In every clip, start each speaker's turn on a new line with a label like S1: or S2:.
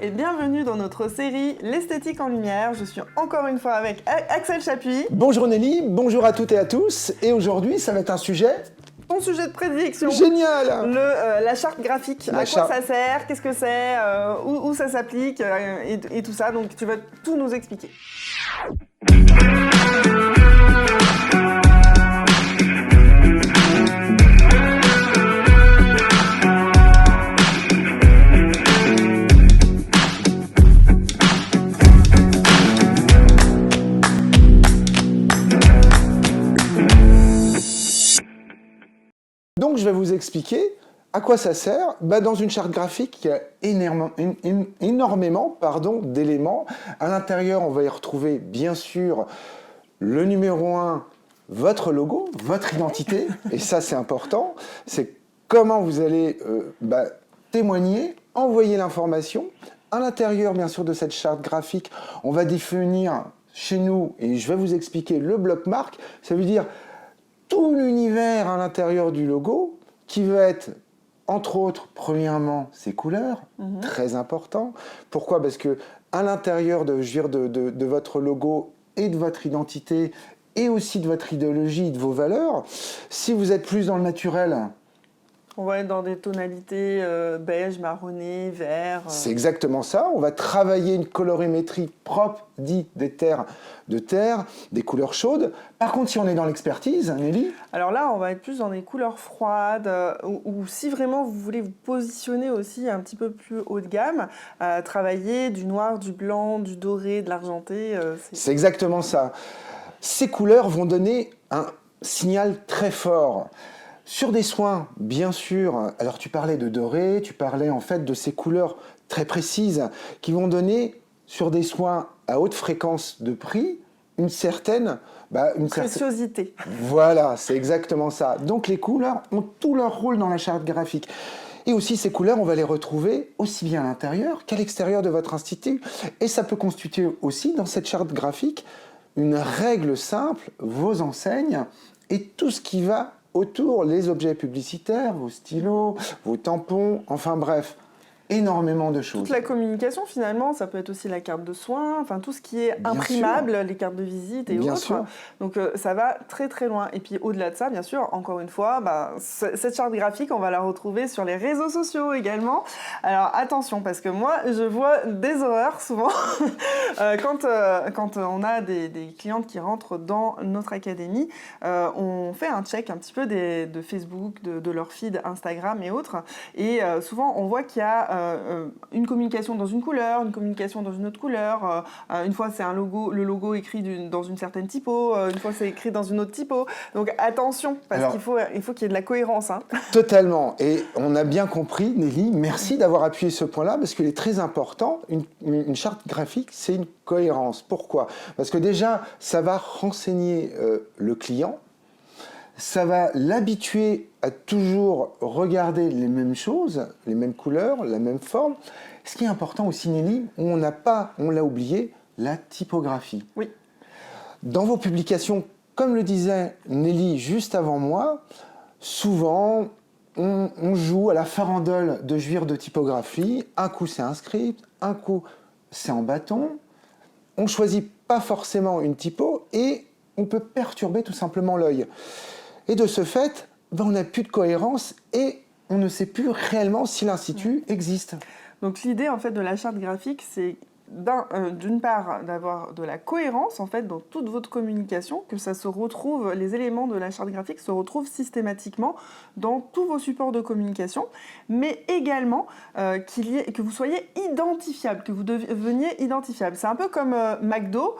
S1: et bienvenue dans notre série L'esthétique en lumière. Je suis encore une fois avec Axel Chapuis.
S2: Bonjour Nelly, bonjour à toutes et à tous. Et aujourd'hui, ça va être un sujet...
S1: Ton sujet de prédilection.
S2: Génial.
S1: La charte graphique. À quoi ça sert? Qu'est-ce que c'est? Où ça s'applique? Et tout ça. Donc tu vas tout nous expliquer.
S2: Donc je vais vous expliquer à quoi ça sert. Dans une charte graphique, il y a énormément d'éléments. À l'intérieur, on va y retrouver bien sûr le numéro 1, votre logo, votre identité. Et ça, c'est important. C'est comment vous allez témoigner, envoyer l'information. À l'intérieur, bien sûr, de cette charte graphique, on va définir chez nous, et je vais vous expliquer le bloc marque. Ça veut dire tout l'univers à l'intérieur du logo qui va être, entre autres, premièrement, ses couleurs, très important. Pourquoi? Parce que à l'intérieur de votre logo et de votre identité et aussi de votre idéologie, de vos valeurs, si vous êtes plus dans le naturel,
S1: on va être dans des tonalités beige, marronné, vert.
S2: C'est exactement ça. On va travailler une colorimétrie propre, dit des terres de terre, des couleurs chaudes. Par contre, si on est dans l'expertise, Nelly?
S1: Alors là, on va être plus dans des couleurs froides, ou si vraiment vous voulez vous positionner aussi un petit peu plus haut de gamme, travailler du noir, du blanc, du doré, de l'argenté.
S2: C'est exactement ça. Ces couleurs vont donner un signal très fort. Sur des soins, bien sûr, alors tu parlais de doré, tu parlais en fait de ces couleurs très précises qui vont donner sur des soins à haute fréquence de prix une certaine...
S1: préciosité.
S2: Voilà, c'est exactement ça. Donc les couleurs ont tout leur rôle dans la charte graphique. Et aussi ces couleurs, on va les retrouver aussi bien à l'intérieur qu'à l'extérieur de votre institut. Et ça peut constituer aussi dans cette charte graphique une règle simple, vos enseignes et tout ce qui va autour, les objets publicitaires, vos stylos, vos tampons, enfin bref, énormément de choses.
S1: Toute la communication finalement, ça peut être aussi la carte de soins, enfin tout ce qui est imprimable, les cartes de visite et autres.
S2: Sûr.
S1: Donc ça va très très loin. Et puis au-delà de ça, bien sûr, encore une fois, cette charte graphique, on va la retrouver sur les réseaux sociaux également. Alors attention, parce que moi, je vois des horreurs souvent quand on a des clientes qui rentrent dans notre académie, on fait un check un petit peu de Facebook, de leur feed Instagram et autres. Et souvent, on voit qu'il y a une communication dans une couleur, une communication dans une autre couleur. Une fois, c'est le logo écrit dans une certaine typo. Une fois, c'est écrit dans une autre typo. Donc, attention, parce qu'il faut qu'il y ait de la cohérence. Hein.
S2: Totalement. Et on a bien compris, Nelly, merci d'avoir appuyé ce point-là, parce qu'il est très important. Une charte graphique, c'est une cohérence. Pourquoi? Parce que déjà, ça va renseigner le client. Ça va l'habituer à toujours regarder les mêmes choses, les mêmes couleurs, la même forme. Ce qui est important aussi, Nelly, on l'a oublié, la typographie.
S1: Oui.
S2: Dans vos publications, comme le disait Nelly juste avant moi, souvent, on joue à la farandole de jouir de typographie. Un coup, c'est un script, un coup, c'est en bâton. On ne choisit pas forcément une typo et on peut perturber tout simplement l'œil. Et de ce fait, on n'a plus de cohérence et on ne sait plus réellement si l'institut existe.
S1: Donc l'idée en fait de la charte graphique, c'est d'une part d'avoir de la cohérence en fait dans toute votre communication, que ça se retrouve, les éléments de la charte graphique se retrouvent systématiquement dans tous vos supports de communication, mais également que vous soyez identifiable, que vous deveniez identifiable. C'est un peu comme McDo,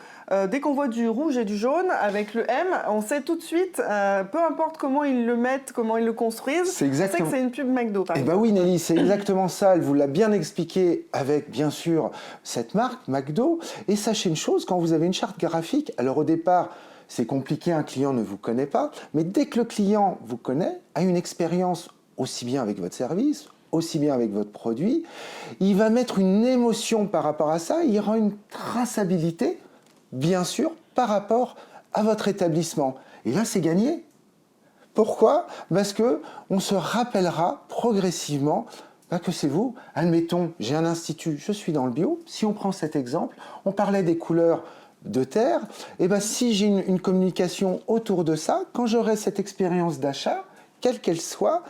S1: dès qu'on voit du rouge et du jaune avec le M, on sait tout de suite, peu importe comment ils le mettent, comment ils le construisent,
S2: c'est exactement...
S1: on sait que c'est une pub McDo par exemple.
S2: Oui Nelly, c'est exactement ça, elle vous l'a bien expliqué avec bien sûr cette marque, McDo. Et sachez une chose, quand vous avez une charte graphique, alors au départ, c'est compliqué, un client ne vous connaît pas, mais dès que le client vous connaît, a une expérience aussi bien avec votre service, aussi bien avec votre produit, il va mettre une émotion par rapport à ça, il y aura une traçabilité, bien sûr, par rapport à votre établissement. Et là, c'est gagné. Pourquoi? Parce qu'on se rappellera progressivement que c'est vous. Admettons, j'ai un institut, je suis dans le bio. Si on prend cet exemple, on parlait des couleurs de terre. Et si j'ai une communication autour de ça, quand j'aurai cette expérience d'achat, quelle qu'elle soit,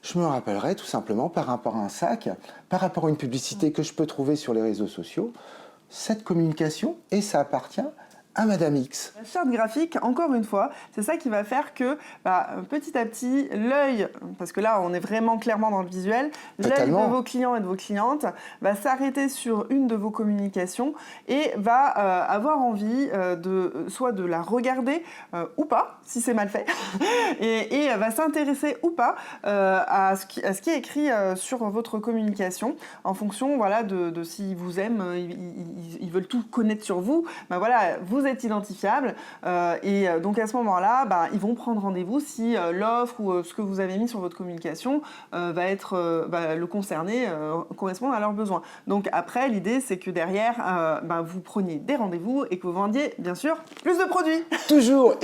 S2: je me rappellerai tout simplement par rapport à un sac, par rapport à une publicité que je peux trouver sur les réseaux sociaux, cette communication, et ça appartient à Madame X.
S1: La charte graphique, encore une fois, c'est ça qui va faire que petit à petit, l'œil, parce que là on est vraiment clairement dans le visuel, l'œil de vos clients et de vos clientes va s'arrêter sur une de vos communications et va avoir envie soit de la regarder ou pas, si c'est mal fait, et va s'intéresser ou pas à ce qui est écrit sur votre communication, en fonction de s'ils vous aiment, ils veulent tout connaître sur vous, vous êtes identifiable et donc à ce moment-là, ils vont prendre rendez-vous si l'offre ou ce que vous avez mis sur votre communication va être le concerner, correspondre à leurs besoins. Donc après, l'idée c'est que derrière, vous preniez des rendez-vous et que vous vendiez bien sûr plus de produits.
S2: Toujours.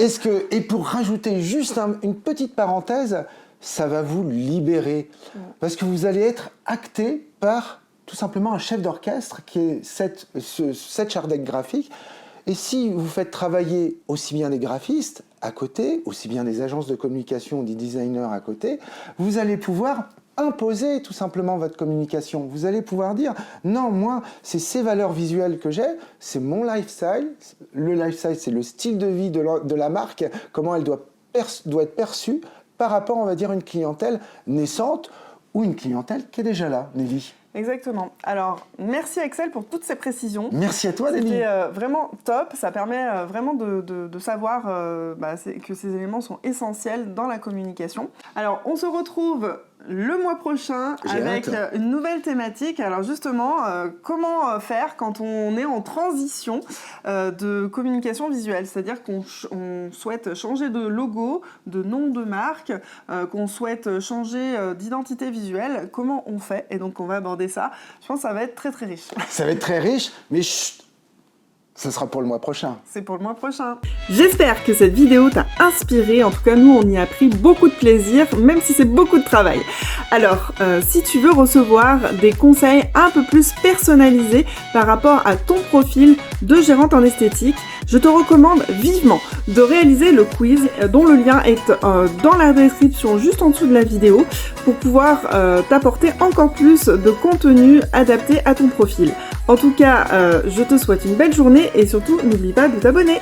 S2: Et pour rajouter juste une petite parenthèse, ça va vous libérer parce que vous allez être acté par tout simplement un chef d'orchestre qui est cette charte graphique. Et si vous faites travailler aussi bien des graphistes à côté, aussi bien des agences de communication, des designers à côté, vous allez pouvoir imposer tout simplement votre communication. Vous allez pouvoir dire, non, moi, c'est ces valeurs visuelles que j'ai, c'est mon lifestyle. Le lifestyle, c'est le style de vie de la marque, comment elle doit être perçue par rapport, on va dire, à une clientèle naissante ou une clientèle qui est déjà là, Nelly.
S1: Exactement. Alors, merci Axel pour toutes ces précisions.
S2: Merci à toi, Nelly.
S1: C'était vraiment top. Ça permet vraiment de savoir que ces éléments sont essentiels dans la communication. Alors, on se retrouve le mois prochain avec une nouvelle thématique. Alors justement, comment faire quand on est en transition de communication visuelle, c'est-à-dire qu'on souhaite changer de logo, de nom de marque, qu'on souhaite changer d'identité visuelle, comment on fait? Et donc on va aborder ça. Je pense que ça va être très très riche.
S2: Ça va être très riche, mais chut, ce sera pour le mois prochain.
S1: C'est pour le mois prochain. J'espère que cette vidéo t'a inspiré. En tout cas, nous, on y a pris beaucoup de plaisir, même si c'est beaucoup de travail. Alors, si tu veux recevoir des conseils un peu plus personnalisés par rapport à ton profil de gérante en esthétique, je te recommande vivement de réaliser le quiz dont le lien est dans la description juste en dessous de la vidéo pour pouvoir t'apporter encore plus de contenu adapté à ton profil. En tout cas, je te souhaite une belle journée et surtout, n'oublie pas de t'abonner.